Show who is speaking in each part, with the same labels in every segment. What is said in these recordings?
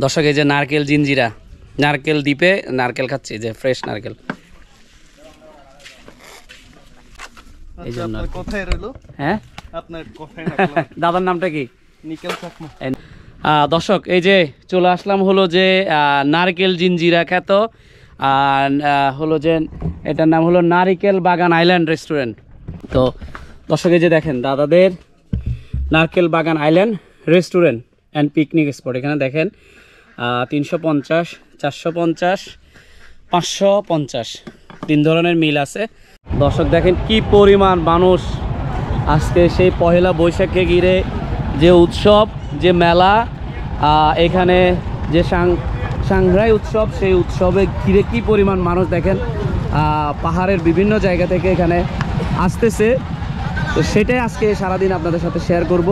Speaker 1: দর্শক এই যে নারকেল জিঞ্জিরা, নারকেল দ্বীপে নারকেল খাচ্ছি, যে ফ্রেশ নারকেল। এই জন্য
Speaker 2: কোথায় রইলো?
Speaker 1: হ্যাঁ,
Speaker 2: আপনার কোথায় রাখলাম?
Speaker 1: দাদার নামটা কি?
Speaker 2: নিকেল চাকমা।
Speaker 1: দর্শক এই যে চলে আসলাম হলো যে নারকেল জিঞ্জিরা খ্যাত হলো যে এটার নাম হলো নারিকেল বাগান আইল্যান্ড রেস্টুরেন্ট। তো দর্শক এই যে দেখেন দাদাদের নারকেল বাগান island restaurant and picnic spot. এখানে দেখেন 350, 450, 550 তিন ধরনের মিল আছে। দর্শক দেখেন কি পরিমাণ মানুষ আজকে সেই পহেলা বৈশাখকে ঘিরে যে উৎসব, যে মেলা, এখানে যে সাংগ্রাই উৎসব, সেই উৎসবে ঘিরে কি পরিমাণ মানুষ দেখেন পাহাড়ের বিভিন্ন জায়গা থেকে এখানে আসতেছে। তো সেটাই আজকে সারাদিন আপনাদের সাথে শেয়ার করব।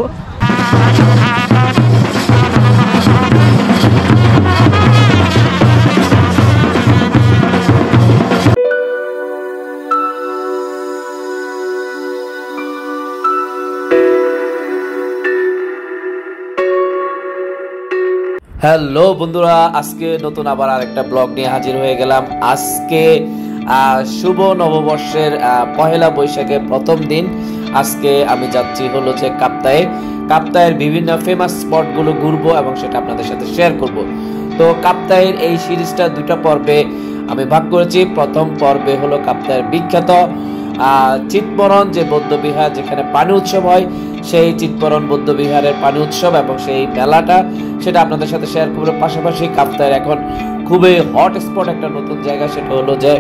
Speaker 1: হ্যালো বন্ধুরা, আজকে নতুন আবার আরেকটা ব্লগ নিয়ে হাজির হয়ে গেলাম। আজকে শুভ নববর্ষের পহেলা বৈশাখের প্রথম দিন। আজকে আমি যাচ্ছি হলো যে কাপ্তাইয়ের বিভিন্ন ফেমাস স্পটগুলো ঘুরবো এবং সেটা আপনাদের সাথে শেয়ার করব। তো কাপ্তাইয়ের এই সিরিজটা দুটো পর্বে আমি ভাগ করেছি। প্রথম পর্বে হলো কাপ্তাইয়ের বিখ্যাত চিৎপরণ যে বৌদ্ধবিহার, যেখানে পানি উৎসব হয়, সেই চিৎপরণ বৌদ্ধবিহারের পানি উৎসব এবং সেই মেলাটা, সেটা আপনাদের সাথে শেয়ার করবো। পাশাপাশি কাপ্তাইয়ের এখন খুবই হট স্পট একটা নতুন জায়গা, সেটা হলো যে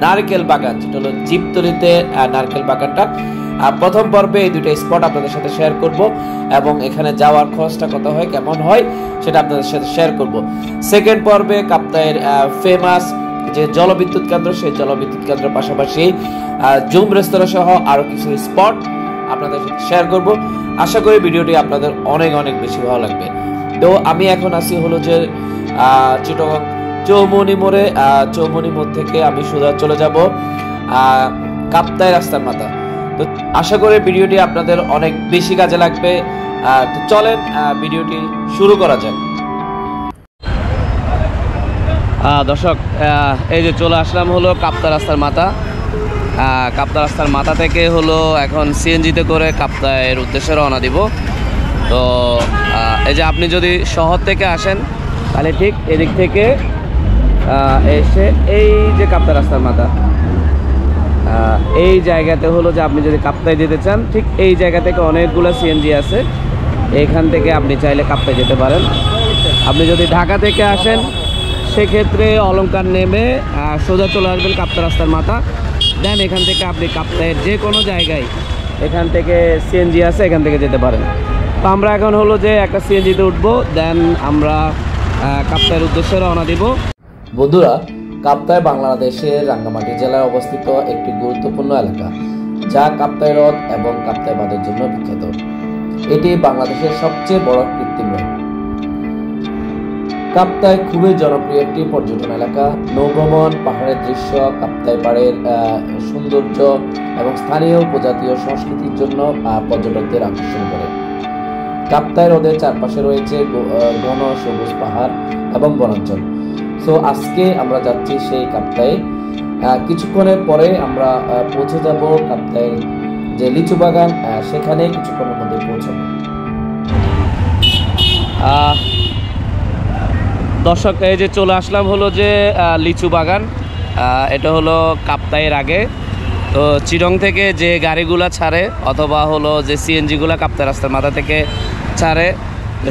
Speaker 1: নারকেল বাগান, যেটা হলো জীবতলিতে নারকেল বাগানটা। প্রথম পর্বে এই দুটো স্পট আপনাদের সাথে শেয়ার করব এবং এখানে যাওয়ার খরচটা কত হয়, কেমন হয়, সেটা আপনাদের সাথে শেয়ার করব। সেকেন্ড পর্বে কাপ্তাইয়ের ফেমাস যে জলবিদ্যুৎ কেন্দ্র, সেই জলবিদ্যুৎ কেন্দ্রের পাশাপাশি জুম রেস্তোরাঁ সহ আরো কিছু স্পট আপনাদের সাথে শেয়ার করব। আশা করি ভিডিওটি আপনাদের অনেক অনেক বেশি ভালো লাগবে। তো আমি এখন আছি হলো যে চিটাগং চৌমনি মোড়ে। চৌমনি মোড় থেকে আমি সোজা চলে যাব কাপ্তাই রাস্তার মাথা। তো আশা করি ভিডিওটি আপনাদের অনেক বেশি কাজে লাগবে। তো চলেন ভিডিওটি শুরু করা যাক। দর্শক এই যে চলে আসলাম হলো কাপ্তাই রাস্তার মাথা। কাপ্তাই রাস্তার মাথা থেকে হলো এখন সিএনজিতে করে কাপ্তাইয়ের উদ্দেশ্যে রওনা দিব। তো এই যে আপনি যদি শহর থেকে আসেন তাহলে ঠিক এদিক থেকে এসে এই যে কাপ্তাই রাস্তার মাথা, এই জায়গাতে হলো যে আপনি যদি কাপ্তাই যেতে চান, ঠিক এই জায়গা থেকে অনেকগুলো সিএনজি আছে, এখান থেকে আপনি চাইলে কাপ্তাই যেতে পারেন। আপনি যদি ঢাকা থেকে আসেন সেক্ষেত্রে অলংকার নেমে সোজা চলে আসবেন কাপ্তাই রাস্তার মাথা। দেন এখান থেকে আপনি কাপ্তাইয়ের যে কোনো জায়গায় এখান থেকে সিএনজি আছে, এখান থেকে যেতে পারেন। তো আমরা এখন হলো যে একটা সিএনজিতে উঠবো, দেন আমরা কাপ্তাইয়ের উদ্দেশ্যে রওনা দিব। বন্ধুরা, কাপ্তাই বাংলাদেশের রাঙ্গামাটি জেলায় অবস্থিত একটি গুরুত্বপূর্ণ এলাকা, যা কাপ্তাই হ্রদ এবং কাপ্তাই বাঁধের জন্য বিখ্যাত। এটি বাংলাদেশের সবচেয়ে বড় কৃত্রিম হ্রদ। কাপ্তাই খুবই জনপ্রিয় একটি পর্যটন এলাকা। নৌভ্রমণ, পাহাড়ের দৃশ্য, কাপ্তাই পাড়ের সৌন্দর্য এবং স্থানীয় উপজাতীয় সংস্কৃতির জন্য পর্যটকদের আকর্ষণ করে। কাপ্তাই হ্রদের চারপাশে রয়েছে ঘন সবুজ পাহাড় এবং বনাঞ্চল। সো আজকে আমরা যাচ্ছি সেই কাপ্তাই। কিছুক্ষণের পরে আমরা পৌঁছে যাব কাপ্তাইয়ের যে লিচু বাগান, সেখানে কিছুক্ষণের মধ্যে পৌঁছাবো। দর্শক এই যে চলে আসলাম হলো যে লিচু বাগান। এটা হলো কাপ্তাইয়ের আগে। তো চিরং থেকে যে গাড়িগুলো ছাড়ে অথবা হলো যে সিএনজিগুলো কাপ্তাই রাস্তার মাথা থেকে ছাড়ে,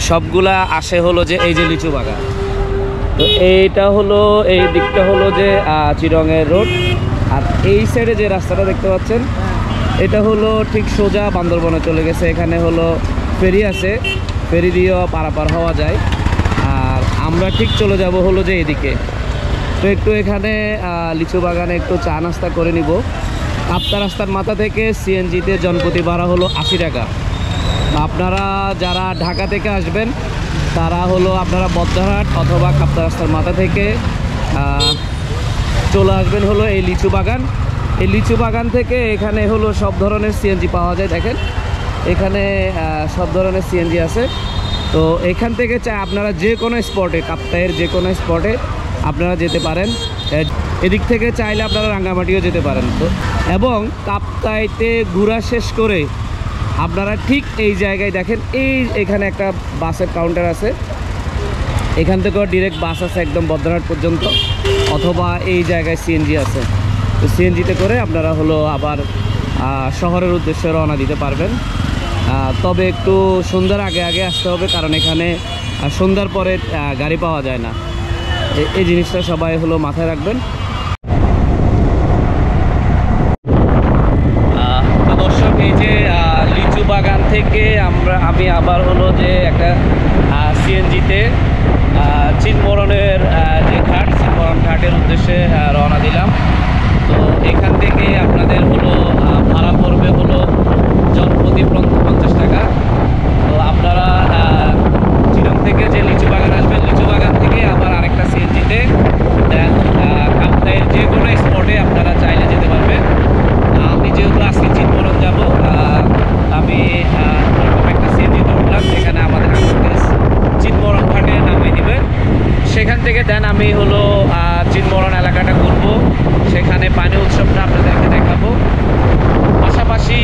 Speaker 1: সবগুলা আসে হলো যে এই যে লিচু বাগান। তো এইটা হলো, এই দিকটা হলো যে চিরংয়ের রোড। আর এই সাইডে যে রাস্তাটা দেখতে পাচ্ছেন, এটা হলো ঠিক সোজা বান্দরবনে চলে গেছে। এখানে হলো ফেরি আছে, ফেরি দিয়েও পারাপার হওয়া যায়। আর আমরা ঠিক চলে যাব হলো যে এদিকে। তো একটু এখানে লিচু বাগানে একটু চা নাস্তা করে নিব। কাপ্তাই রাস্তার মাথা থেকে সিএনজিতে জনপ্রতি ভাড়া হলো 80 টাকা। আপনারা যারা ঢাকা থেকে আসবেন তারা হলো আপনারা বদ্ধহাট অথবা কাপ্তাই রাস্তার মাথা থেকে চলে আসবেন হলো এই লিচু বাগান। এই লিচু বাগান থেকে এখানে হলো সব ধরনের সিএনজি পাওয়া যায়। দেখেন এখানে সব ধরনের সিএনজি আছে। তো এখান থেকে আপনারা যে কোনো স্পটে, কাপ্তাইয়ের যে কোনো স্পটে আপনারা যেতে পারেন। এদিক থেকে চাইলে আপনারা রাঙ্গামাটিও যেতে পারেন। তো এবং কাপ্তাইতে ঘোরা শেষ করে আপনারা ঠিক এই জায়গায় দেখেন, এখানে একটা বাসের কাউন্টার আছে, এখান থেকেও ডিরেক্ট বাস আছে একদম বদ্রহাট পর্যন্ত, অথবা এই জায়গায় সিএনজি আছে। তো সিএনজিতে করে আপনারা হলো আবার শহরের উদ্দেশ্যে রওনা দিতে পারবেন। তবে একটু সন্ধ্যার আগে আগে আসতে হবে, কারণ এখানে সন্ধ্যার পরে গাড়ি পাওয়া যায় না। এই জিনিসটা সবাই হলো মাথায় রাখবেন। তো দর্শক, এই যে লিচু বাগান থেকে আমি আবার হলো যে একটা সিএনজিতে চিনমরণের যে ঘাট, চিনমরণ ঘাটের উদ্দেশ্যে রওনা দিলাম। তো এখান থেকে আপনাদের হলো ভাড়া পড়বে হলো জনপ্রতি 50 টাকা। তো আপনারা চিরং থেকে যে লিচু বাগান আসবেন, লিচু বাগান থেকে আবার আরেকটা সিএনজিতে দেন কাপ্তাইয়ের যে কোনো স্পটে আপনারা চাইলে যেতে পারবেন। আমি যেহেতু আজকে চিনমরণ যাব, আমি একটা সিএনজিতে উঠলাম, সেখানে আমাদের চিনমরণ ঘাটে নামিয়ে দিবে। সেখান থেকে দেন আমি হলো চিনমরণ এলাকাটা ঘুরবো, সেখানে পানি উৎসবটা আপনাদেরকে দেখাবো। পাশাপাশি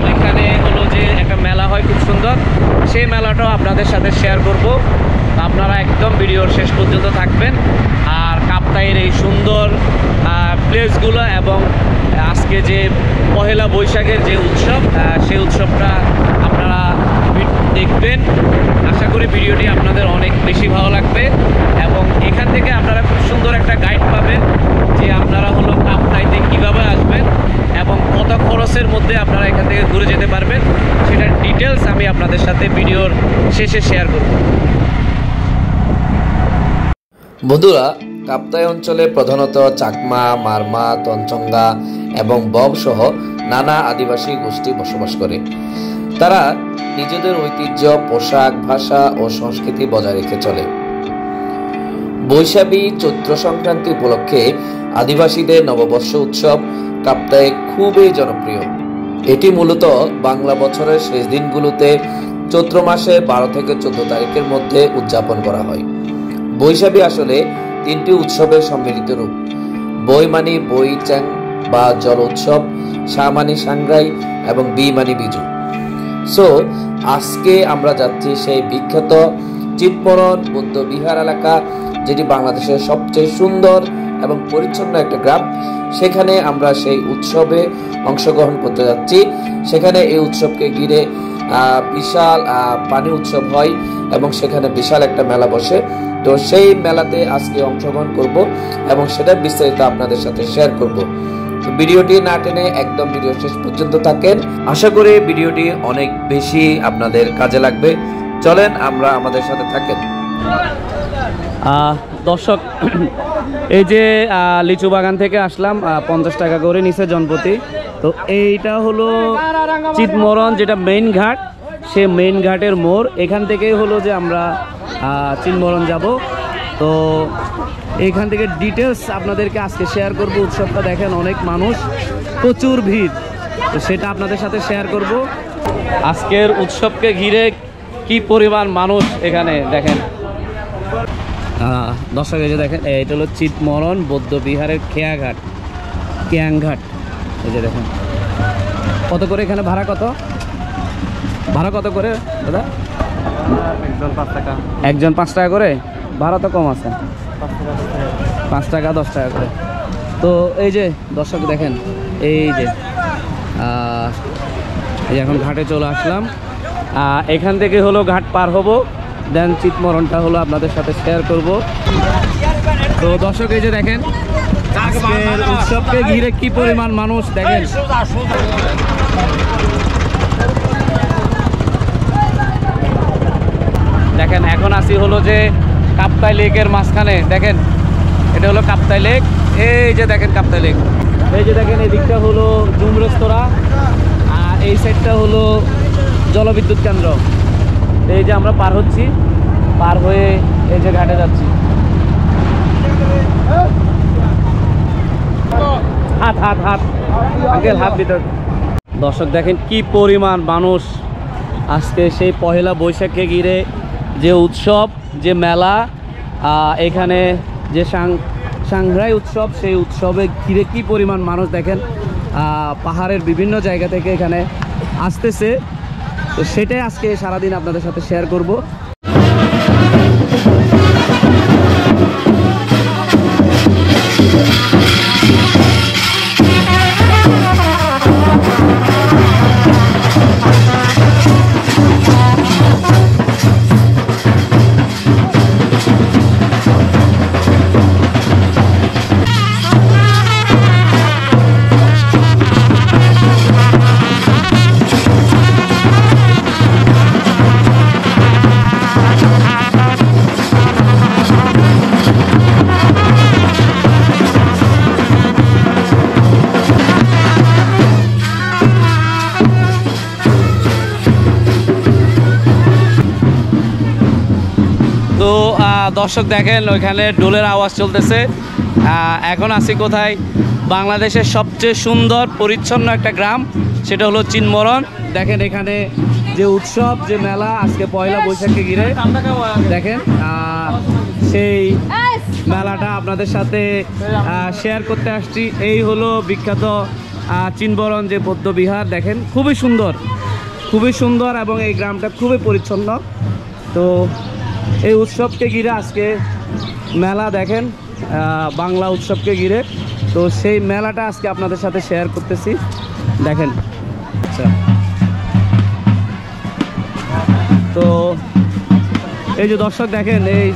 Speaker 1: ওইখানে হলো যে একটা মেলা হয় খুব সুন্দর, সেই মেলাটাও আপনাদের সাথে শেয়ার করব। আপনারা একদম ভিডিওর শেষ পর্যন্ত থাকবেন। আর কাপ্তাইয়ের এই সুন্দর প্লেসগুলো এবং আজকে যে পহেলা বৈশাখের যে উৎসব, সেই উৎসবটা আপনারা দেখবেন। আশা করি ভিডিওটি আপনাদের অনেক বেশি ভালো লাগবে এবং এখান থেকে আপনারা খুব সুন্দর একটা গাইড পাবেন যে আপনারা হলো কাপ্তাইতে কীভাবে আসবেন এবং কত খরচের মধ্যে আপনারা এখান থেকে ঘুরে যেতে পারবেন, সেটার ডিটেলস আমি আপনাদের সাথে ভিডিওর শেষে শেয়ার করব।
Speaker 3: বন্ধুরা, কাপ্তাই অঞ্চলে প্রধানত চাকমা, মারমা, তঞ্চঙ্গা এবং বব সহ নানা আদিবাসী গোষ্ঠী বসবাস করে। তারা নিজেদের ঐতিহ্য, পোশাক, ভাষা ও সংস্কৃতি বজায় রেখে চলে। বৈশাখী চৈত্র সংক্রান্তি উপলক্ষে আদিবাসীদের নববর্ষ উৎসব কাপ্তাই খুবই জনপ্রিয়। এটি মূলত বাংলা বছরের শেষ দিনগুলোতে চৈত্র মাসে 12 থেকে 14 তারিখের মধ্যে উদযাপন করা হয়। বৈশাখী আসলে 3টি উৎসবের সম্মিলিত রূপ। বই মানি বই চ্যাং বা জল উৎসব, সা মানি সাংগ্রাই এবং বি মানি বিজু। সো আজকে আমরা যাচ্ছি সেই বিখ্যাত চিনমরণ বৌদ্ধ বিহার এলাকা, যেটি বাংলাদেশের সবচেয়ে সুন্দর এবং পরিচ্ছন্ন একটা গ্রাম। সেখানে আমরা সেই উৎসবে অংশগ্রহণ করতে যাচ্ছি। সেখানে এই উৎসবকে ঘিরে বিশাল পানি উৎসব হয় এবং সেখানে বিশাল একটা মেলা বসে। তো সেই মেলাতে আজকে অংশগ্রহণ করব এবং সেটা বিস্তারিত আপনাদের সাথে শেয়ার করব। তো ভিডিওটি না টেনে একদম ভিডিও শেষ পর্যন্ত থাকেন। আশা করি ভিডিওটি অনেক বেশি আপনাদের কাজে লাগবে। চলেন আমরা আমাদের সাথে থাকেন।
Speaker 1: দর্শক, এই যে লিচু বাগান থেকে আসলাম, 50 টাকা করে নিচে জনপ্রতি। তো এইটা হলো চিনমরণ, যেটা মেইন ঘাট, সে মেইন ঘাটের মোড়। এখান থেকেই হলো যে আমরা চিনমরণ যাব। তো এইখান থেকে ডিটেলস আপনাদেরকে আজকে শেয়ার করব। উৎসবটা দেখেন, অনেক মানুষ, প্রচুর ভিড়, তো সেটা আপনাদের সাথে শেয়ার করব। আজকের উৎসবকে ঘিরে কি পরিমাণ মানুষ এখানে দেখেন। দর্শক, এই যে দেখেন, এটা হলো চিনমরণ বৌদ্ধ বিহারের খেয়াঘাট, কেয়াংঘাট। এই যে দেখেন কত করে এখানে ভাড়া, ভাড়া কত করে দাদা?
Speaker 2: একজন 5 টাকা।
Speaker 1: একজন 5 টাকা করে? ভাড়া তো কম আছে, 5 টাকা 10 টাকা করে। তো এই যে দর্শক দেখেন, এই যে এখন ঘাটে চলে আসলাম। এখান থেকে হলো ঘাট পার হব, দেন চিনমরণটা হলো আপনাদের সাথে শেয়ার করব। তো দর্শক, এই যে দেখেন আজকের উৎসবকে ঘিরে কি পরিমাণ মানুষ দেখেন। দেখেন এখন আসি হলো যে কাপ্তাই লেকের মাঝখানে। দেখেন এটা হলো কাপ্তাই লেক। এই যে দেখেন কাপ্তাই লেক, এই যে দেখেন এদিকটা হলো জুম রেস্তোরাঁ আর এই সাইডটা হলো জলবিদ্যুৎ কেন্দ্র। এই যে আমরা পার হচ্ছি, পার হয়ে এই যে ঘাটে যাচ্ছি। হাত হাত হাত আঙ্কেল, হাত ভিতর। দর্শক দেখেন কি পরিমাণ মানুষ আজকে সেই পহেলা বৈশাখকে ঘিরে যে উৎসব, যে মেলা, এখানে যে সাংগ্রাই উৎসব, সেই উৎসবে ঘিরে কী পরিমাণ মানুষ দেখেন, পাহাড়ের বিভিন্ন জায়গা থেকে এখানে আসতেছে। তো সেটাই আজকে সারাদিন আপনাদের সাথে শেয়ার করব। তো দর্শক দেখেন ওইখানে ডোলের আওয়াজ চলতেছে। এখন আছি কোথায়? বাংলাদেশের সবচেয়ে সুন্দর পরিচ্ছন্ন একটা গ্রাম, সেটা হলো চিনমরণ। দেখেন এখানে যে উৎসব, যে মেলা, আজকে পয়লা বৈশাখকে ঘিরে দেখেন সেই মেলাটা আপনাদের সাথে শেয়ার করতে আসছি। এই হলো বিখ্যাত চিনমরণ যে বৌদ্ধবিহার, দেখেন খুবই সুন্দর, খুবই সুন্দর, এবং এই গ্রামটা খুবই পরিচ্ছন্ন। তো এই উৎসবকে ঘিরে আজকে মেলা, দেখেন বাংলা উৎসবকে ঘিরে। তো সেই মেলাটা আজকে আপনাদের সাথে শেয়ার করতেছি, দেখেন। আচ্ছা, তো এই যে দর্শক দেখেন এই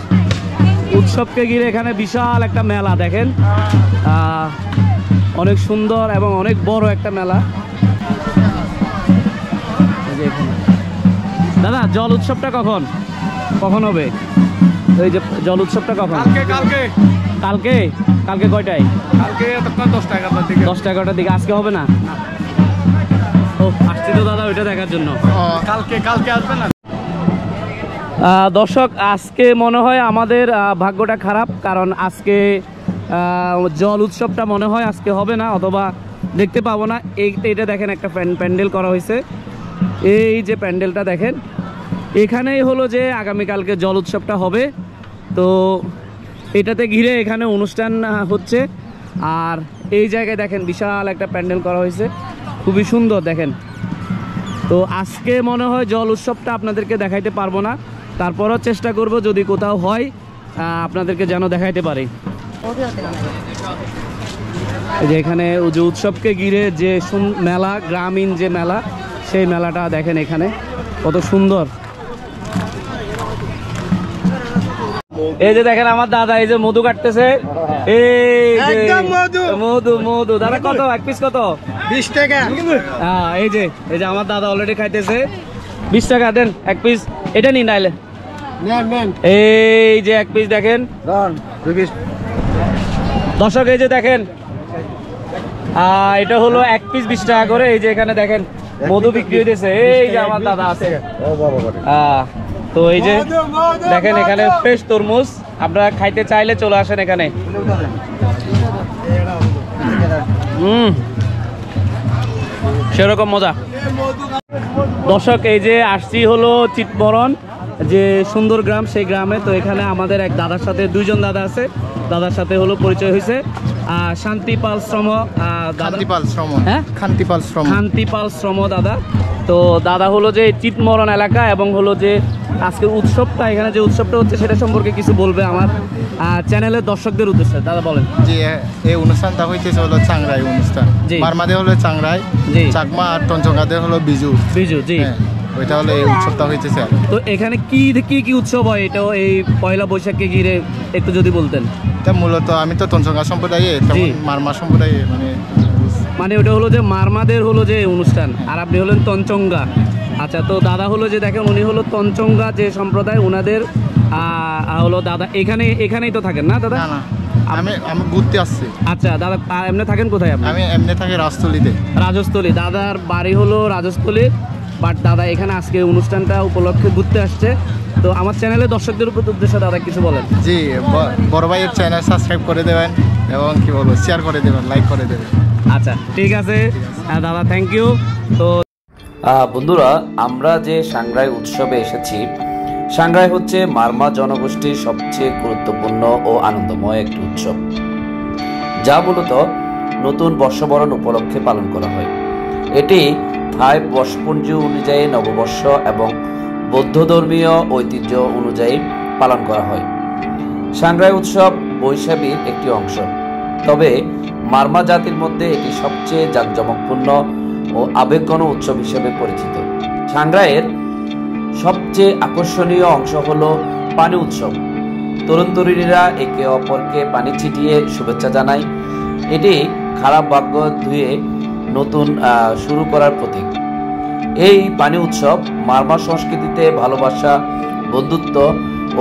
Speaker 1: উৎসবকে ঘিরে এখানে বিশাল একটা মেলা, দেখেন অনেক সুন্দর এবং অনেক বড় একটা মেলা। দাদা, জল উৎসবটা কখন কখন হবে? এই যে জল উৎসবটা কখন? কালকে কালকে কয়টায়?
Speaker 2: কালকে 10টা 11টার দিকে।
Speaker 1: 10টা 11টার দিকে। আজকে হবে না? ও, আসছি তো দাদা ওইটা দেখার জন্য।
Speaker 2: কালকে আসবে না?
Speaker 1: দর্শক, আজকে মনে হয় আমাদের ভাগ্যটা খারাপ, কারণ আজকে জল উৎসবটা মনে হয় আজকে হবে না, অথবা দেখতে পাবো না। এইটা দেখেন একটা প্যান্ডেল করা হয়েছে, এই যে প্যান্ডেলটা দেখেন, এখানেই হলো যে আগামীকালকে জল উৎসবটা হবে। তো এটাতে ঘিরে এখানে অনুষ্ঠান হচ্ছে, আর এই জায়গায় দেখেন বিশাল একটা প্যান্ডেল করা হয়েছে, খুবই সুন্দর দেখেন। তো আজকে মনে হয় জল উৎসবটা আপনাদেরকে দেখাইতে পারবো না, তারপরও চেষ্টা করব যদি কোথাও হয় আপনাদেরকে যেন দেখাইতে পারি। এই যে এখানে যে উৎসবকে ঘিরে যে মেলা, গ্রামীণ যে মেলা, সেই মেলাটা দেখেন এখানে কত সুন্দর। এই যে দেখেন আমার দাদা এই যে মধু কাটতেছে, এই যে মধু দাদা কত এক পিস? কত?
Speaker 2: 20 টাকা।
Speaker 1: হ্যাঁ, এই যে আমার দাদা অলরেডি খাইতেছে। 20 টাকা দেন এক পিস, এটা নিন নাইলে। এই যে এক পিস দেখেন দর্শক, এই যে দেখেন এটা হলো এক পিস 20 টাকা করে। এই যে এখানে দেখেন মধু বিক্রি হইতেছে, এই যে আমার দাদা আছে। তো এই যে দেখেন এখানে ফ্রেশ তরমুজ, আপনারা খাইতে চাইলে চলে আসেন এখানে। সেরকম মজা। দর্শক, এই যে আসছি হলো চিতমরণ, যে সুন্দর গ্রাম, সেই গ্রামে। তো এখানে আমাদের এক দাদার সাথে, দুইজন দাদা আছে, দাদার সাথে হলো পরিচয় হয়েছে। শান্তিপাল শ্রম, হ্যাঁ শান্তিপাল শ্রম দাদা। তো দাদা হলো যে চিতমরণ এলাকা, এবং হলো যে আজকের উৎসবটা, এখানে যে উৎসবটা হচ্ছে সেটা সম্পর্কে কিছু বলবে আমার চ্যানেলের দর্শকদের উদ্দেশ্যে। দাদা বলেন।
Speaker 4: জি, এই অনুষ্ঠানটা হইতেছে হলো চাংরাই অনুষ্ঠান। মারমাদে হলো চাংরাই, চাকমা, আর টঞ্চঙ্গাতে হলো বিজু। জি, ওইটা হলো এই উৎসবটা হইতেছে।
Speaker 1: তো এখানে কি কি উৎসব হয় এটাও এই পয়লা বৈশাখকে ঘিরে একটু যদি বলতেন।
Speaker 4: এটা মূলত আমি তো টঞ্চঙ্গা সম্প্রদায়ে, মারমা সম্প্রদায়ে,
Speaker 1: মানে ওটা হলো যে মারমাদের হলো যে অনুষ্ঠান, আর আপনি হলেন তঞ্চঙ্গা। আচ্ছা, তো দাদা হলো যে দেখেন উনি হলো তঞ্চঙ্গা যে সম্প্রদায়, ওনাদের হলো দাদা এখানেই তো থাকেন না দাদা?
Speaker 4: না, আমি ঘুরতে আসছি।
Speaker 1: আচ্ছা দাদা, এমনি থাকেন কোথায় আপনি?
Speaker 4: আমি এমনি থাকি রাজস্থলীতে।
Speaker 1: রাজস্থলী। দাদার বাড়ি হলো রাজস্থলী, বাট দাদা এখানে আজকে অনুষ্ঠানটা উপলক্ষে ঘুরতে আসছে। তো আমার চ্যানেলে দর্শকদের উদ্দেশ্যে দাদা কিছু বলেন।
Speaker 4: জি, বড় ভাইয়ের চ্যানেল সাবস্ক্রাইব করে দেবেন, এবং কি বলবো, শেয়ার করে দেবেন, লাইক করে দেবেন।
Speaker 1: আচ্ছা, ঠিক আছে দাদা, থ্যাংক ইউ। তো
Speaker 3: বন্ধুরা, আমরা যে সাংগ্রাই উৎসবে এসেছি, সাংগ্রাই হচ্ছে মারমা জনগোষ্ঠীর সবচেয়ে গুরুত্বপূর্ণ ও আনন্দময় একটি উৎসব, যা মূলত নতুন বর্ষবরণ উপলক্ষে পালন করা হয়। এটি থাই বর্ষপঞ্জি অনুযায়ী নববর্ষ এবং বৌদ্ধ ধর্মীয় ঐতিহ্য অনুযায়ী পালন করা হয়। সাংগ্রাই উৎসব বৈশাখীর একটি অংশ, তবে মারমা জাতির মধ্যে এটি সবচেয়ে জাঁকজমকপূর্ণ ও আবেগঘন উৎসব হিসেবে পরিচিত। সাংগ্রাইয়ের সবচেয়ে আকর্ষণীয় অংশ হলো পানি উৎসব। তরুণ তরুণীরা একে অপরকে পানি ছিটিয়ে শুভেচ্ছা জানায়। এটি খারাপ ভাগ্য ধুয়ে নতুন শুরু করার প্রতীক। এই পানি উৎসব মারমা সংস্কৃতিতে ভালোবাসা, বন্ধুত্ব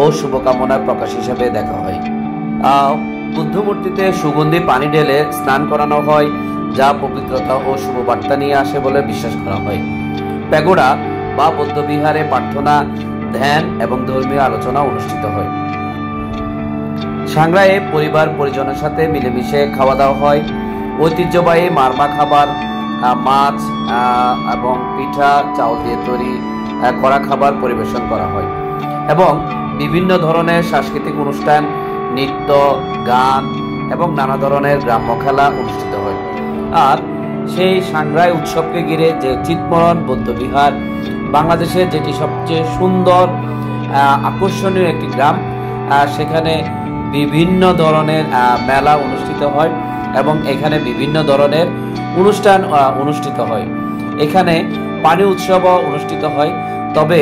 Speaker 3: ও শুভকামনার প্রকাশ হিসেবে দেখা হয়। বুদ্ধমূর্তিতে সুগন্ধি পানি ঢেলে স্নান করানো হয়, যা পবিত্রতা ও শুভবার্তা নিয়ে আসে বলে বিশ্বাস করা হয়। প্যাগোডা বা বৌদ্ধবিহারে প্রার্থনা, ধ্যান এবং ধর্মীয় আলোচনা অনুষ্ঠিত হয়। সাংগ্রাইয়ে পরিবার পরিজনের সাথে মিলেমিশে খাওয়া দাওয়া হয়। ঐতিহ্যবাহী মারমা খাবার, মাছ এবং পিঠা, চাউল দিয়ে তৈরি করা খাবার পরিবেশন করা হয় এবং বিভিন্ন ধরনের সাংস্কৃতিক অনুষ্ঠান, নৃত্য, গান এবং নানা ধরনের গ্রাম্য খেলা অনুষ্ঠিত হয়। আর সেই সাংগ্রাই উৎসবকে ঘিরে যে চিৎমরণ বৌদ্ধবিহার, বাংলাদেশের যেটি সবচেয়ে সুন্দর আকর্ষণীয় একটি গ্রাম, সেখানে বিভিন্ন ধরনের মেলা অনুষ্ঠিত হয় এবং এখানে বিভিন্ন ধরনের অনুষ্ঠান অনুষ্ঠিত হয়। এখানে পানি উৎসবও অনুষ্ঠিত হয়। তবে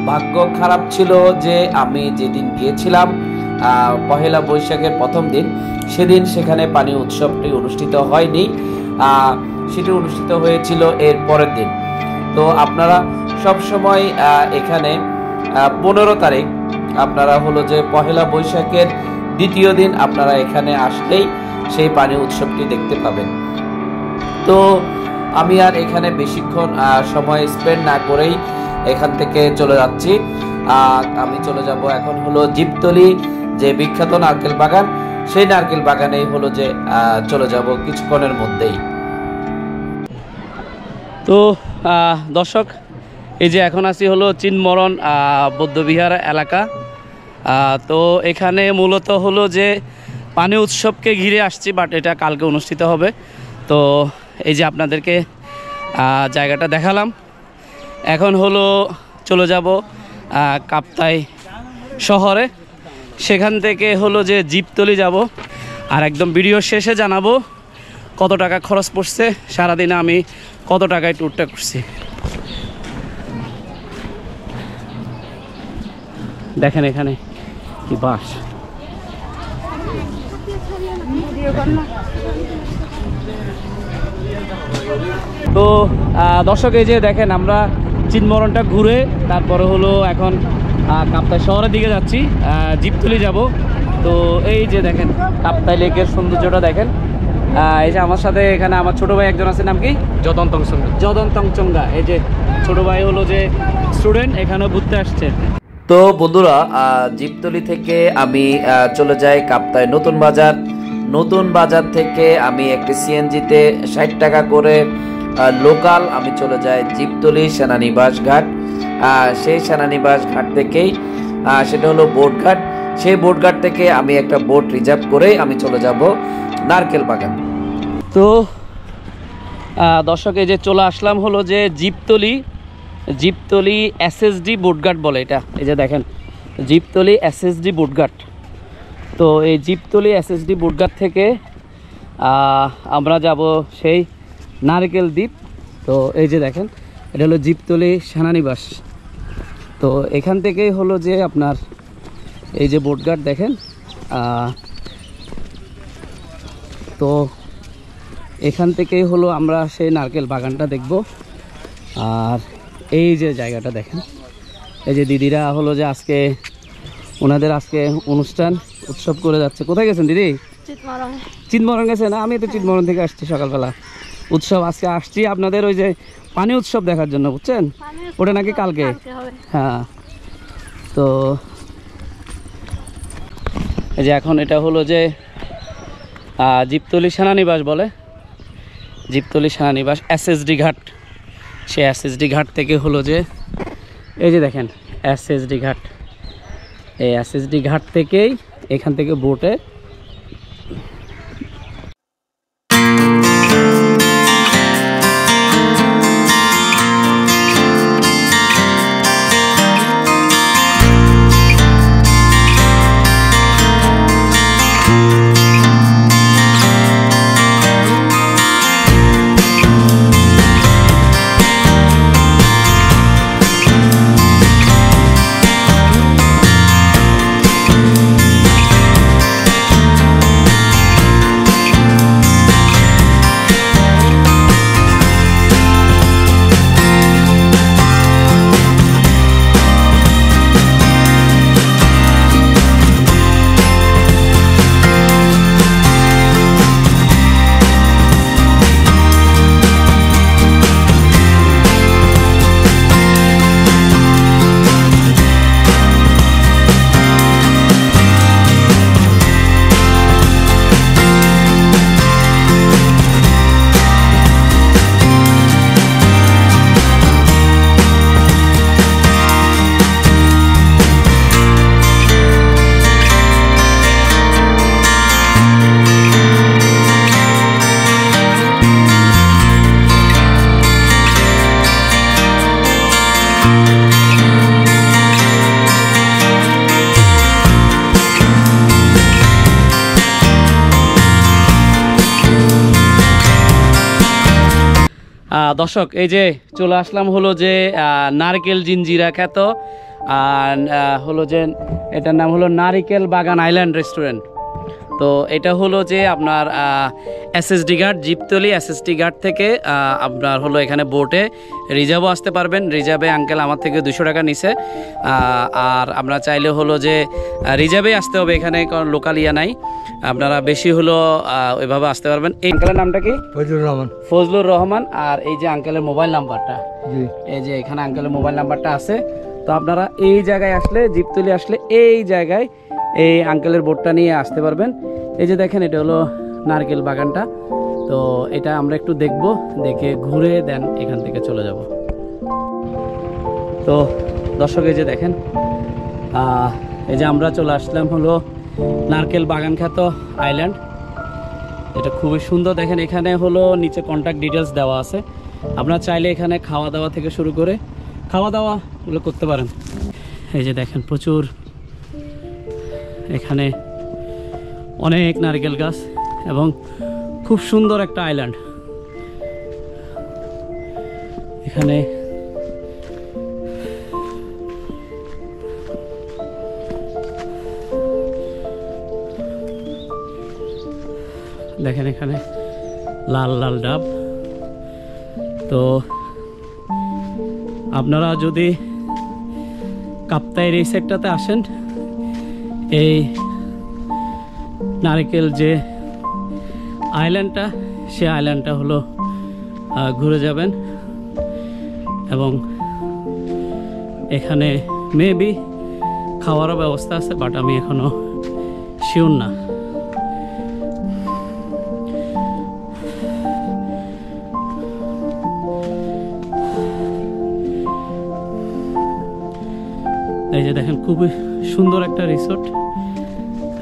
Speaker 3: ভাগ্য খারাপ ছিল যে আমি যেদিন গিয়েছিলাম পহেলা বৈশাখের প্রথম দিন, সেদিন সেখানে পানি উৎসবটি অনুষ্ঠিত হয়নি, সেটি অনুষ্ঠিত হয়েছিল এর পরের দিন। তো আপনারা সবসময় এখানে 15 তারিখ আপনারা হলো যে পহেলা বৈশাখের দ্বিতীয় দিন আপনারা এখানে আসলেই সেই পানি উৎসবটি দেখতে পাবেন। তো আমি আর এখানে বেশিক্ষণ সময় স্পেন্ড না করেই এখান থেকে চলে যাচ্ছি। আমি চলে যাব এখন হলো জীবতলী, যে বিখ্যাত নারকেল বাগান, সেই নারকেল বাগানেই হলো যে চলে যাব কিছুক্ষণের মধ্যেই।
Speaker 1: তো দর্শক, এই যে এখন আছি হলো চিনমরণ বৌদ্ধবিহার এলাকা। তো এখানে মূলত হলো যে পানি উৎসবকে ঘিরে আসছি, বাট এটা কালকে অনুষ্ঠিত হবে। তো এই যে আপনাদেরকে জায়গাটা দেখালাম। এখন হলো চলে যাব কাপ্তাই শহরে, সেখান থেকে হলো যে জীবতলী যাব। আর একদম ভিডিও শেষে জানাবো কত টাকা খরচ পড়ছে, সারাদিনে আমি কত টাকায় ট্যুরটা করছি। দেখেন এখানে কি বাস। তো দর্শক, এই যে দেখেন আমরা চিনমরণটা ঘুরে তারপরে হলো এখন কাপ্তাই শহরের দিকে যাচ্ছি, জীবতলী যাব। তো এই যে দেখেন কাপ্তাই লেকের সৌন্দর্যটা দেখেন। এই যে আমার সাথে এখানে আমার ছোট ভাই একজন আছে, নাম কি? জদন তংচঙ্গা। এই যে ছোট ভাই হলো যে স্টুডেন্ট, এখানে ঘুরতে আসছে।
Speaker 3: তো বন্ধুরা, জীবতলী থেকে আমি চলে যাই কাপ্তাই নতুন বাজার। নতুন বাজার থেকে আমি একটি সিএনজিতে 60 টাকা করে লোকাল আমি চলে যাই জীবতলী সেনানিবাস ঘাট। সেই সেনানিবাস ঘাট থেকেই সেটা হলো বোট ঘাট। সেই বোট ঘাট থেকে আমি একটা বোট রিজার্ভ করে আমি চলে যাব নারকেল বাগান।
Speaker 1: তো দর্শক, এই যে চলে আসলাম হলো যে জীবতলী এসএসডি বোটঘাট বলে এটা। এই যে দেখেন জীবতলী এসএসডি বোটঘাট। তো এই জীবতলী এসএসডি বোটঘাট থেকে আমরা যাব সেই নারকেল দ্বীপ। তো এই যে দেখেন এটা হলো জীবতলী সেনানিবাস। তো এখান থেকেই হলো যে আপনার এই যে বোটঘাট দেখেন। তো এখান থেকেই হলো আমরা সেই নারকেল বাগানটা দেখব। আর এই যে জায়গাটা দেখেন, এই যে দিদিরা হলো যে আজকে ওনাদের আজকে অনুষ্ঠান উৎসব করে যাচ্ছে। কোথায় গেছেন দিদি? চিনমরণ গেছেন? আমি তো চিনমরণ থেকে আসছি সকালবেলা। উৎসব আজকে আসছি আপনাদের ওই যে পানি উৎসব দেখার জন্য, বুঝছেন? ওটা নাকি কালকে। হ্যাঁ, তো এই যে এখন এটা হলো যে জীবতলী সেনানিবাস বলে, জীবতলী সেনানিবাস এসএসডি ঘাট। সেই এসএসডি ঘাট থেকে হলো যে এই যে দেখেন
Speaker 5: SSD ঘাট। এই SSD ঘাট থেকেই এখান থেকে বোটে দর্শক এই যে চলে আসলাম হলো যে নারকেল জিঞ্জিরা খ্যাত হলো যে এটার নাম হলো নারিকেল বাগান আইল্যান্ড রেস্টুরেন্ট। তো এটা হলো যে আপনার SSD ঘাট জিপতলি SSD ঘাট থেকে আপনার হলো এখানে বোটে রিজার্ভও আসতে পারবেন। রিজার্ভে আঙ্কেল আমার থেকে 200 টাকা নিছে। আর আমরা চাইলে হলো যে রিজার্ভে আসতে হবে, এখানে কারণ লোকাল ইয়া নাই, আপনারা বেশি হলো ওইভাবে আসতে পারবেন। এই আঙ্কেলের নামটা কি?
Speaker 2: ফজলুর রহমান।
Speaker 5: ফজলুর রহমান। আর এই যে আঙ্কেলের মোবাইল নাম্বারটা, এই যে এখানে আঙ্কেলের মোবাইল নাম্বারটা আছে। তো আপনারা এই জায়গায় আসলে জিপতলি আসলে এই জায়গায় এই আঙ্কেলের বোটটা নিয়ে আসতে পারবেন। এই যে দেখেন এটা হলো নারকেল বাগানটা। তো এটা আমরা একটু দেখব, দেখে ঘুরে দেন এখান থেকে চলে যাব। তো দর্শক এই যে দেখেন এই যে আমরা চলে আসলাম হলো নারকেল বাগান খ্যাত আইল্যান্ড। এটা খুবই সুন্দর। দেখেন এখানে হলো নিচে কন্ট্যাক্ট ডিটেলস দেওয়া আছে, আপনারা চাইলে এখানে খাওয়া দাওয়া থেকে শুরু করে খাওয়া দাওয়াগুলো করতে পারেন। এই যে দেখেন প্রচুর এখানে অনেক নারকেল গাছ এবং খুব সুন্দর একটা আইল্যান্ড। এখানে দেখেন এখানে লাল লাল ডাব। তো আপনারা যদি কাপ্তাইয়ের এই সেক্টরটাতে আসেন, এই নারকেল যে আইল্যান্ডটা, সে আইল্যান্ডটা হলো ঘুরে যাবেন। এবং এখানে মেবি খাওয়ারও ব্যবস্থা আছে, বাট আমি এখনো শিওর না। এই যে দেখেন খুবই সুন্দর একটা রিসোর্ট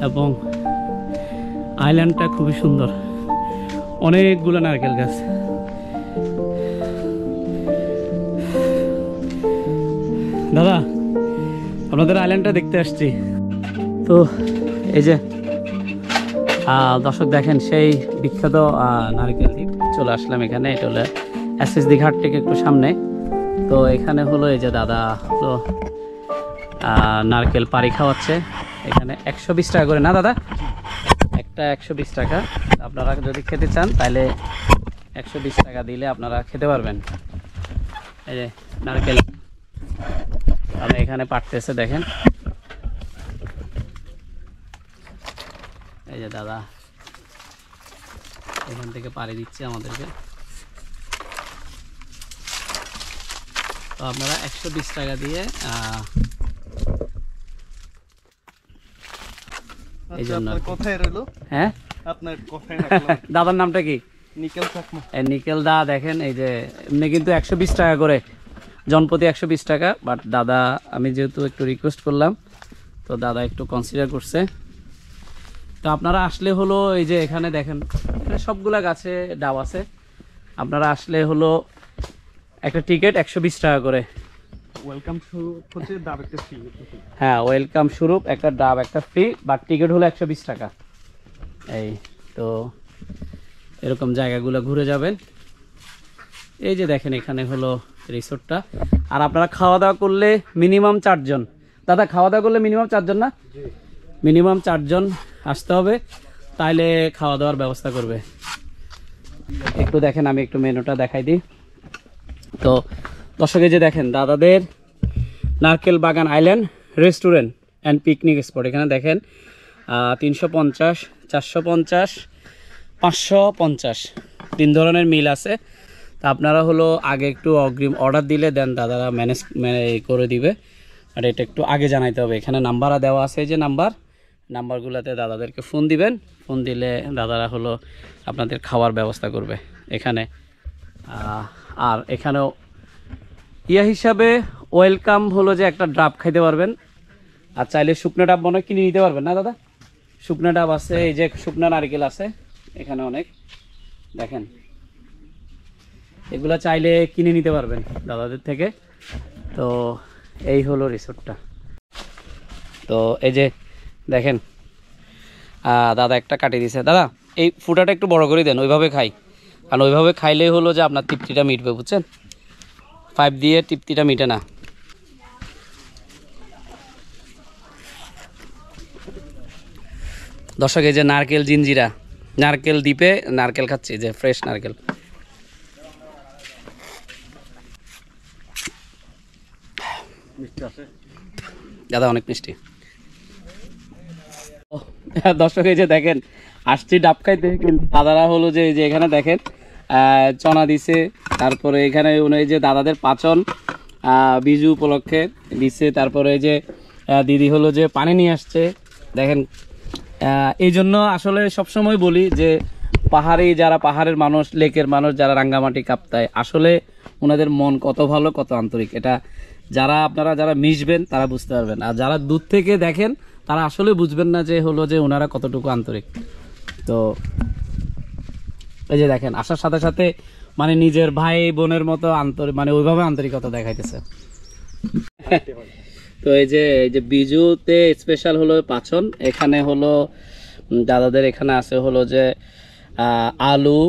Speaker 5: এবং আইল্যান্ডটা খুবই সুন্দর, অনেকগুলো নারকেল গাছ। দাদা আপনাদের আইল্যান্ডটা দেখতে আসছি। তো এই যে দর্শক দেখেন সেই বিখ্যাত নারকেল দ্বীপ চলে আসলাম এখানে। এটা হলো SSD ঘাট থেকে একটু সামনে। তো এখানে হলো এই যে দাদা হলো নারকেল পাড়ি খাওয়াচ্ছে। এখানে 120 টাকা করে না দাদা? একটা 120 টাকা। আপনারা যদি খেতে চান তাহলে 120 টাকা দিলে আপনারা খেতে পারবেন। এই যে নারকেল এখানে পাড়তেছে দেখেন। এই যে দাদা এখান থেকে পাড়ি দিচ্ছে আমাদেরকে। তো আপনারা 120 টাকা দিয়ে এই জন্য
Speaker 4: কোথায় রইলো?
Speaker 5: হ্যাঁ
Speaker 4: আপনার কোথায়?
Speaker 5: দাদার নামটা কি?
Speaker 4: নিকেল চাকমা।
Speaker 5: নিকেল দা দেখেন এই যে এমনি কিন্তু 120 টাকা করে, জনপ্রতি 120 টাকা, বাট দাদা আমি যেহেতু একটু রিকোয়েস্ট করলাম তো দাদা একটু কনসিডার করছে। তো আপনারা আসলে হলো এই যে এখানে দেখেন এখানে সবগুলা গাছে ডাব আছে, আপনারা আসলে হলো একটা টিকিট 120 টাকা করে।
Speaker 2: ওয়েলকাম হচ্ছে ডাব একটা ফ্রি।
Speaker 5: হ্যাঁ, ওয়েলকাম স্বরূপ একটা ডাব একটা ফ্রি, বাট টিকিট হলো 120 টাকা। এই তো এরকম জায়গাগুলো ঘুরে যাবেন। এই যে দেখেন এখানে হলো রিসোর্টটা। আর আপনারা খাওয়া দাওয়া করলে মিনিমাম 4 জন, দাদা খাওয়া দাওয়া করলে মিনিমাম 4 জন না, মিনিমাম 4 জন আসতে হবে, তাইলে খাওয়া দাওয়ার ব্যবস্থা করবে। একটু দেখেন আমি একটু মেনুটা দেখাই দিই। তো দর্শকে যে দেখেন দাদাদের নারকেল বাগান island restaurant and picnic spot, এখানে দেখেন 350, 450, 550 3 ধরনের মিল আছে। তা আপনারা হলো আগে একটু অগ্রিম অর্ডার দিলে দেন দাদারা ম্যানেজ করে দিবে, আর এটা একটু আগে জানাইতে হবে। এখানে নাম্বার দেওয়া আছে, যে নাম্বারগুলোতে দাদাদেরকে ফোন দিবেন, ফোন দিলে দাদারা হলো আপনাদের খাওয়ার ব্যবস্থা করবে এখানে। আর এখানেও হিসাবে ওয়েলকাম হলো যে একটা ডাব খাইতে পারবেন, আর চাইলে শুকনো ডাব মনে কিনে নিতে পারবেন না দাদা, শুকনো ডাব আছে, এই যে শুকনো নারকেল আছে এখানে অনেক, দেখেন এগুলা চাইলে কিনে নিতে পারবেন দাদাদের থেকে। তো এই হলো রিসোর্টটা। তো এই যে দেখেন দাদা একটা কাটি দিছে, দাদা এই ফুটাটা একটু বড় করে দেন, ওইভাবে খাই, কারণ ওইভাবে খাইলেই হলো যে আপনার তৃপ্তিটা মিটবে, বুঝছেন, 5 দিয়ে তৃপ্তিটা মিটে না। দর্শক এই যে নারকেল জিঞ্জিরা, নারকেল দ্বীপে নারকেল খাচ্ছি, যে ফ্রেশ নারকেল। দাদা অনেক মিষ্টি। দর্শক এই যে দেখেন আসছি ডাব খাইতে, দাদারা হলো যে এখানে দেখেন চনা দিছে, তারপরে এখানে এই যে দাদাদের পাচন বিজু উপলক্ষে দিচ্ছে, তারপরে এই যে দিদি হলো যে পানি নিয়ে আসছে দেখেন। এই জন্য আসলে সবসময় বলি যে পাহাড়ের মানুষ, লেকের মানুষ যারা রাঙ্গামাটি কাপ্তায়, আসলে ওনাদের মন কত ভালো, কত আন্তরিক, এটা আপনারা যারা মিশবেন তারা বুঝতে পারবেন, আর যারা দূর থেকে দেখেন তারা আসলে বুঝবেন না যে হলো যে ওনারা কতটুকু আন্তরিক। তো এই যে দেখেন আসার সাথে সাথে মানে নিজের ভাই বোনের মতো আন্তরিক, মানে ওইভাবে আন্তরিকতা দেখাইতেছে। তো এই যে বিজুতে স্পেশাল হলো পাচন, এখানে হলো দাদাদের এখানে আছে হলো যে আলু,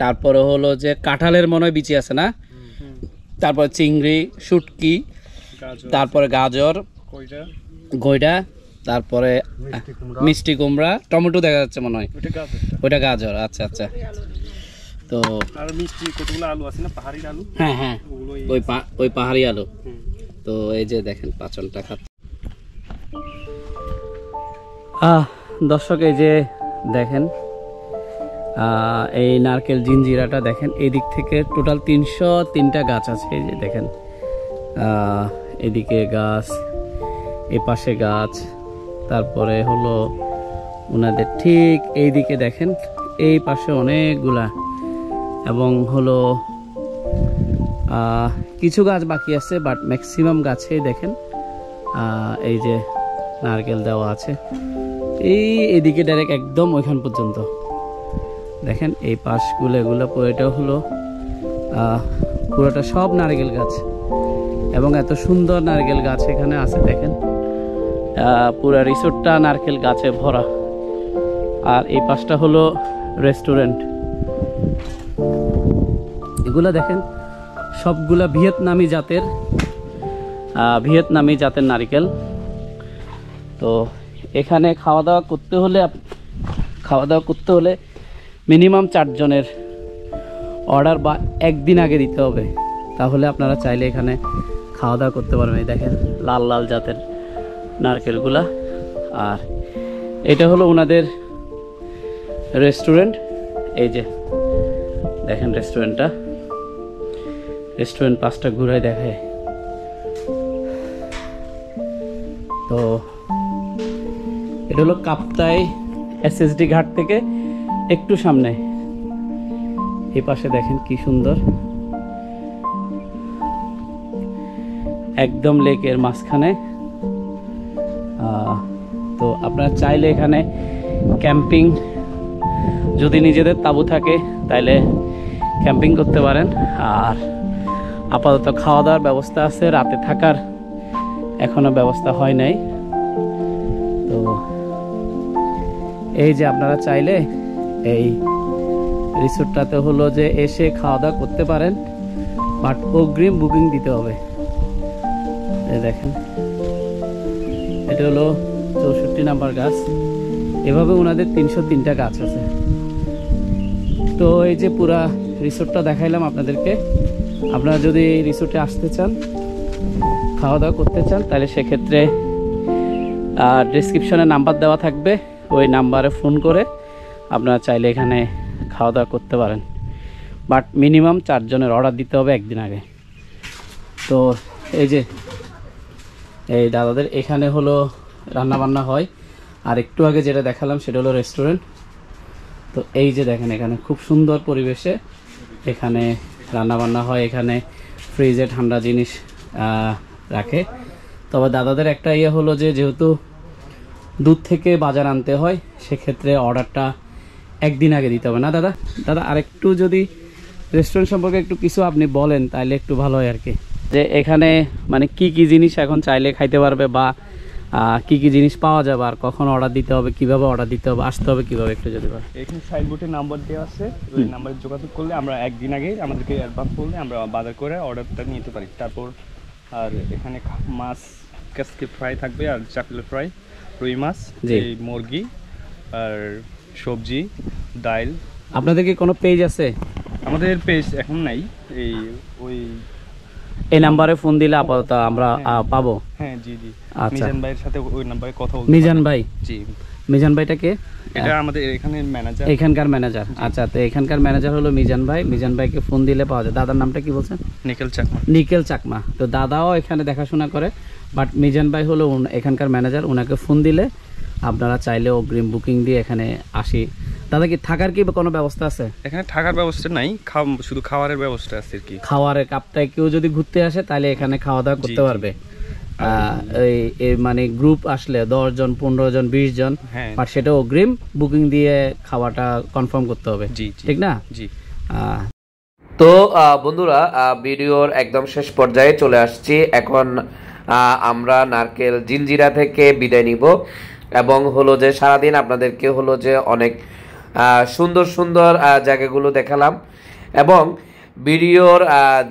Speaker 5: তারপরে হলো যে কাঁঠালের মনে হয় বিচি আছে না, তারপরে চিংড়ি, শুটকি, তারপরে গাজর, গইডা, তারপরে মিষ্টি কুমড়া, টমেটো দেখা যাচ্ছে মনে হয়, ওইটা গাজর। আচ্ছা আচ্ছা। তো
Speaker 2: আর মিষ্টি কতগুলো আলু আছে না, পাহাড়ি আলু,
Speaker 5: হ্যাঁ হ্যাঁ ওই পাহাড়ি আলু। তো এই যে দেখেন পাচনটা খাচ্ছে। দর্শক এই যে দেখেন এই নারকেল জিঞ্জিরাটা দেখেন, এই দিক থেকে টোটাল 303টা গাছ আছে। এই যে দেখেন এদিকে গাছ, এ পাশে গাছ, তারপরে হলো ওনাদের ঠিক এই দিকে দেখেন এই পাশে অনেকগুলা, এবং হলো কিছু গাছ বাকি আছে, বাট ম্যাক্সিমাম গাছেই দেখেন এই যে নারকেল দেওয়া আছে। এদিকে ডাইরেক্ট একদম ওইখান পর্যন্ত দেখেন, এই পাশগুলো এগুলো পুরোটা হলো পুরোটা সব নারকেল গাছ, এবং এত সুন্দর নারকেল গাছ এখানে আছে দেখেন, পুরো রিসোর্টটা নারকেল গাছে ভরা। আর এই পাশটা হলো রেস্টুরেন্ট। এগুলা দেখেন সবগুলা ভিয়েতনামি জাতের নারকেল। তো এখানে খাওয়া দাওয়া করতে হলে মিনিমাম 4 জনের অর্ডার বা একদিন আগে দিতে হবে, তাহলে আপনারা চাইলে এখানে খাওয়া দাওয়া করতে পারবেন। এই দেখেন লাল লাল জাতের নারকেলগুলা। আর এটা হলো ওনাদের রেস্টুরেন্ট। এই যে দেখেন রেস্টুরেন্ট পাঁচটা ঘুরাই দেখায়। তো এটা হলো কাপ্তাই এসএসডি ঘাট থেকে একটু সামনে, এই পাশে দেখেন কি সুন্দর। একদম লেকের মাঝখানে। তো আপনারা চাইলে এখানে ক্যাম্পিং, যদি নিজেদের তাঁবু থাকে তাইলে ক্যাম্পিং করতে পারেন। আর আপাতত খাওয়া দাওয়ার ব্যবস্থা আছে, রাতে থাকার এখনো ব্যবস্থা হয় নাই। তো এই যে আপনারা চাইলে এই রিসোর্টটাতে হলো যে এসে খাওয়া দাওয়া করতে পারেন, বাট অগ্রিম বুকিং দিতে হবে। এই দেখেন, এটা হলো 64 নাম্বার গাছ। এভাবে ওনাদের 303টা গাছ আছে। তো এই যে পুরা রিসোর্টটা দেখাইলাম আপনাদেরকে। আপনারা যদি রিসোর্টে আসতে চান, খাওয়া দাওয়া করতে চান, তাহলে সেক্ষেত্রে ডেসক্রিপশনে নাম্বার দেওয়া থাকবে, ওই নাম্বারে ফোন করে আপনারা চাইলে এখানে খাওয়া দাওয়া করতে পারেন। বাট মিনিমাম 4 জনের অর্ডার দিতে হবে একদিন আগে। তো এই যে এই দাদাদের এখানে হলো রান্নাবান্না হয়। আর একটু আগে যেটা দেখালাম সেটা হলো রেস্টুরেন্ট। তো এই যে দেখেন, এখানে খুব সুন্দর পরিবেশে এখানে রান্নাবান্না হয়। এখানে ফ্রিজে ঠান্ডা জিনিস রাখে। তবে দাদাদের একটা ইয়ে হলো যে যেহেতু দূর থেকে বাজার আনতে হয়, সেক্ষেত্রে অর্ডারটা একদিন আগে দিতে হবে না দাদা। দাদা আরেকটু যদি রেস্টুরেন্ট সম্পর্কে একটু কিছু আপনি বলেন তাহলে একটু ভালো হয় আর কি, যে এখানে মানে কি কি জিনিস এখন চাইলে খাইতে পারবে, বা কি কি জিনিস পাওয়া যাবে, আর কখন অর্ডার দিতে হবে, কিভাবে অর্ডার দিতে হবে, আসতে হবে কিভাবে, একটু যদি বলেন।
Speaker 2: এখানে সাইনবোর্ডে নাম্বার দেওয়া আছে, ওই নাম্বারে যোগাযোগ করলে আমরা একদিন আগে আমাদেরকে অ্যাডভান্স করলে আমরা বাজার করে অর্ডারটা নিতে পারি। তারপর আর এখানে মাছ কাসকে ফ্রাই থাকবে, আর চাকলে ফ্রাই, রুই মাছ, এই মুরগি, আর সবজি, ডাল।
Speaker 5: আপনাদের কি কোনো পেজ আছে?
Speaker 2: আমাদের পেজ এখন নাই।
Speaker 5: এই নাম্বারে ফোন দিলে আপাতত আমরা পাবো।
Speaker 2: হ্যাঁ জি জি,
Speaker 5: আচ্ছা।
Speaker 2: মিজান ভাইয়ের সাথে ওই নাম্বারে কথা বলতে।
Speaker 5: মিজান ভাই?
Speaker 2: জি।
Speaker 5: মিজান ভাইটা কে?
Speaker 2: এটা আমাদের এখানে ম্যানেজার,
Speaker 5: এখানকার ম্যানেজার। আচ্ছা, তো এখানকার ম্যানেজার হলো মিজান ভাই। মিজান ভাইকে ফোন দিলে পাওয়া যায়। দাদার নামটা কি বলছেন?
Speaker 2: নিকেল চাকমা।
Speaker 5: নিকেল চাকমা। তো দাদাও এখানে দেখাশোনা করে, বাট মিজান ভাই হলো এখানকার ম্যানেজার। ওনাকে ফোন দিলে আপনারা চাইলে অগ্রিম বুকিং দিয়ে এখানে আসি। দাদা কি থাকার কি কোনো ব্যবস্থা আছে?
Speaker 2: এখানে থাকার ব্যবস্থা নাই, শুধু খাবারের ব্যবস্থা আছে আর কি।
Speaker 5: খাওয়ারের কাপটায় কেউ যদি ঘুরতে আসে তাহলে এখানে খাওয়া দাওয়া করতে পারবে। এই মানে গ্রুপ আসলে 10 জন, 15 জন, 20 জন, আর সেটা অগ্রিম বুকিং দিয়ে খাওয়াটা কনফার্ম করতে হবে, ঠিক না?
Speaker 2: জি।
Speaker 3: তো বন্ধুরা, ভিডিওর একদম শেষ পর্যায়ে চলে আসছি। এখন আমরা নারকেল জিঞ্জিরা থেকে বিদায় নিব, এবং হলো যে সারাদিন আপনাদেরকে হলো যে অনেক সুন্দর সুন্দর জায়গাগুলো দেখালাম। এবং ভিডিওর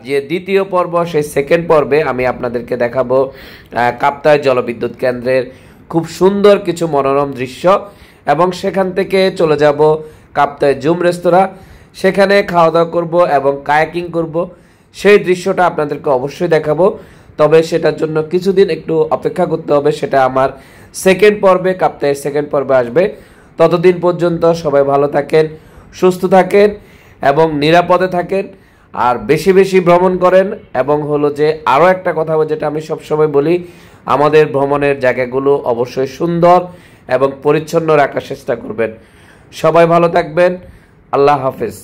Speaker 3: যে দ্বিতীয় পর্ব, সেই সেকেন্ড পর্বে আমি আপনাদেরকে দেখাবো কাপ্তাই জলবিদ্যুৎ কেন্দ্রের খুব সুন্দর কিছু মনোরম দৃশ্য, এবং সেখান থেকে চলে যাব কাপ্তাই জুম রেস্তোরাঁ। সেখানে খাওয়া দাওয়া করবো এবং কায়াকিং করব। সেই দৃশ্যটা আপনাদেরকে অবশ্যই দেখাবো। তবে সেটার জন্য কিছুদিন একটু অপেক্ষা করতে হবে। সেটা আমার সেকেন্ড পর্বে, কাপ্তাইয়ের সেকেন্ড পর্বে আসবে। ততদিন পর্যন্ত সবাই ভালো থাকেন, সুস্থ থাকেন এবং নিরাপদে থাকেন, আর বেশি বেশি ভ্রমণ করেন। এবং হলো যে আরও একটা কথা যেটা আমি সবসময় বলি, আমাদের ভ্রমণের জায়গাগুলো অবশ্যই সুন্দর এবং পরিচ্ছন্ন রাখার চেষ্টা করবেন। সবাই ভালো থাকবেন। আল্লাহ হাফেজ।